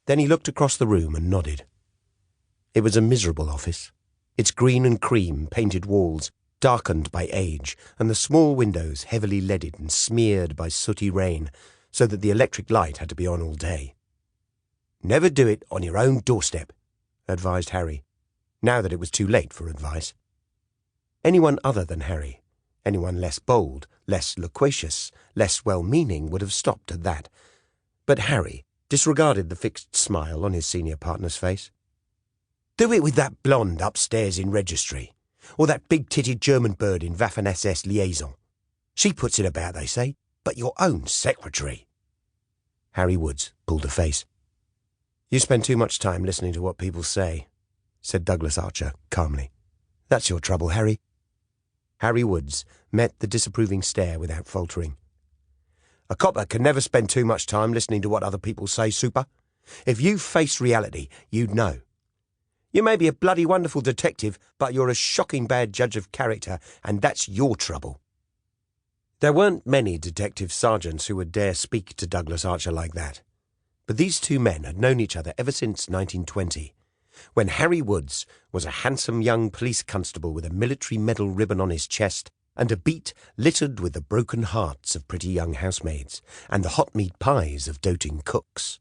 Then he looked across the room and nodded. It was a miserable office, its green and cream painted walls darkened by age, and the small windows heavily leaded and smeared by sooty rain, so that the electric light had to be on all day. "Never do it on your own doorstep," advised Harry, now that it was too late for advice. Anyone other than Harry, anyone less bold, less loquacious, less well-meaning would have stopped at that. But Harry disregarded the fixed smile on his senior partner's face. "Do it with that blonde upstairs in registry, or that big-titted German bird in Waffen-SS liaison. She puts it about, they say, but your own secretary." Harry Woods pulled a face. "You spend too much time listening to what people say," said Douglas Archer calmly. "That's your trouble, Harry." Harry Woods met the disapproving stare without faltering. "A copper can never spend too much time listening to what other people say, Super. If you faced reality, you'd know. You may be a bloody wonderful detective, but you're a shocking bad judge of character, and that's your trouble." There weren't many detective sergeants who would dare speak to Douglas Archer like that. But these two men had known each other ever since 1920, when Harry Woods was a handsome young police constable with a military medal ribbon on his chest and a beat littered with the broken hearts of pretty young housemaids and the hot meat pies of doting cooks,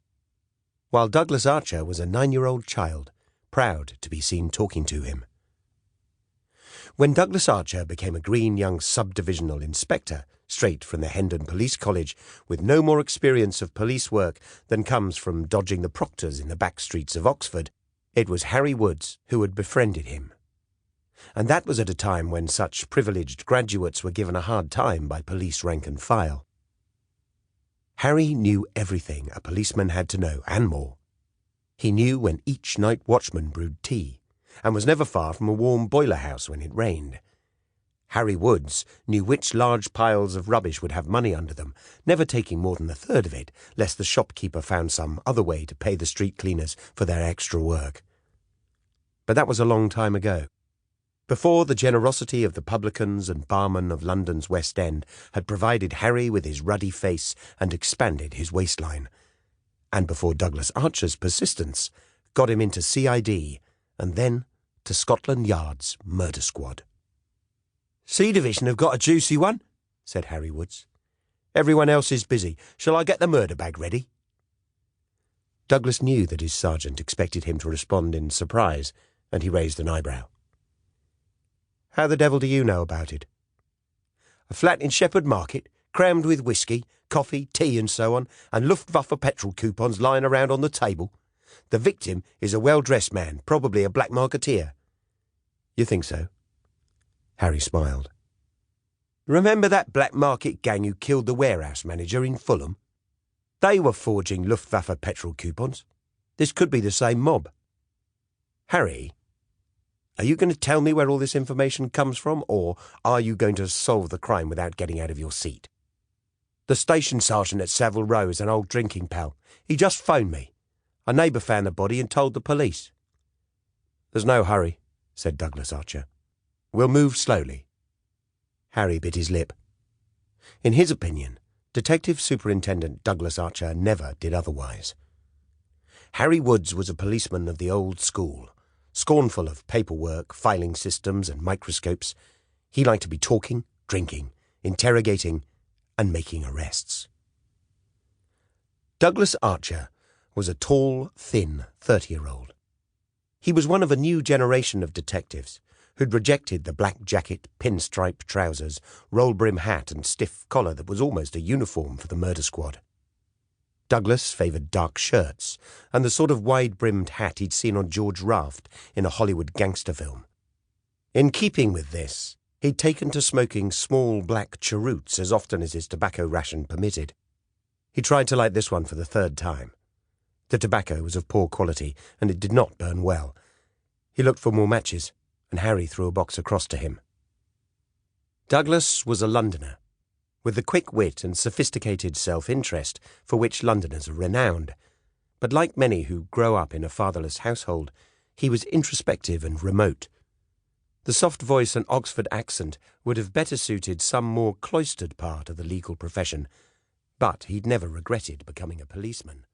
while Douglas Archer was a 9-year-old child, proud to be seen talking to him. When Douglas Archer became a green young sub-divisional inspector, straight from the Hendon Police College, with no more experience of police work than comes from dodging the proctors in the back streets of Oxford, it was Harry Woods who had befriended him. And that was at a time when such privileged graduates were given a hard time by police rank and file. Harry knew everything a policeman had to know, and more. He knew when each night watchman brewed tea, and was never far from a warm boiler house when it rained. Harry Woods knew which large piles of rubbish would have money under them, never taking more than a third of it, lest the shopkeeper found some other way to pay the street cleaners for their extra work. But that was a long time ago, before the generosity of the publicans and barmen of London's West End had provided Harry with his ruddy face and expanded his waistline, and before Douglas Archer's persistence got him into CID and then to Scotland Yard's murder squad. "C Division have got a juicy one," said Harry Woods. "Everyone else is busy. Shall I get the murder bag ready?" Douglas knew that his sergeant expected him to respond in surprise, and he raised an eyebrow. "How the devil do you know about it?" "A flat in Shepherd Market, crammed with whiskey, coffee, tea and so on, and Luftwaffe petrol coupons lying around on the table. The victim is a well-dressed man, probably a black marketeer." "You think so?" Harry smiled. "Remember that black market gang who killed the warehouse manager in Fulham? They were forging Luftwaffe petrol coupons. This could be the same mob." "Harry, are you going to tell me where all this information comes from, or are you going to solve the crime without getting out of your seat?" "The station sergeant at Savile Row is an old drinking pal. He just phoned me. A neighbour found the body and told the police." "There's no hurry," said Douglas Archer. "We'll move slowly." Harry bit his lip. In his opinion, Detective Superintendent Douglas Archer never did otherwise. Harry Woods was a policeman of the old school, scornful of paperwork, filing systems and microscopes. He liked to be talking, drinking, interrogating, and making arrests. Douglas Archer was a tall, thin 30-year-old. He was one of a new generation of detectives who'd rejected the black jacket, pinstripe trousers, roll-brim hat and stiff collar that was almost a uniform for the murder squad. Douglas favoured dark shirts and the sort of wide-brimmed hat he'd seen on George Raft in a Hollywood gangster film. In keeping with this, he'd taken to smoking small black cheroots as often as his tobacco ration permitted. He tried to light this one for the third time. The tobacco was of poor quality, and it did not burn well. He looked for more matches, and Harry threw a box across to him. Douglas was a Londoner, with the quick wit and sophisticated self-interest for which Londoners are renowned. But like many who grow up in a fatherless household, he was introspective and remote. The soft voice and Oxford accent would have better suited some more cloistered part of the legal profession, but he'd never regretted becoming a policeman.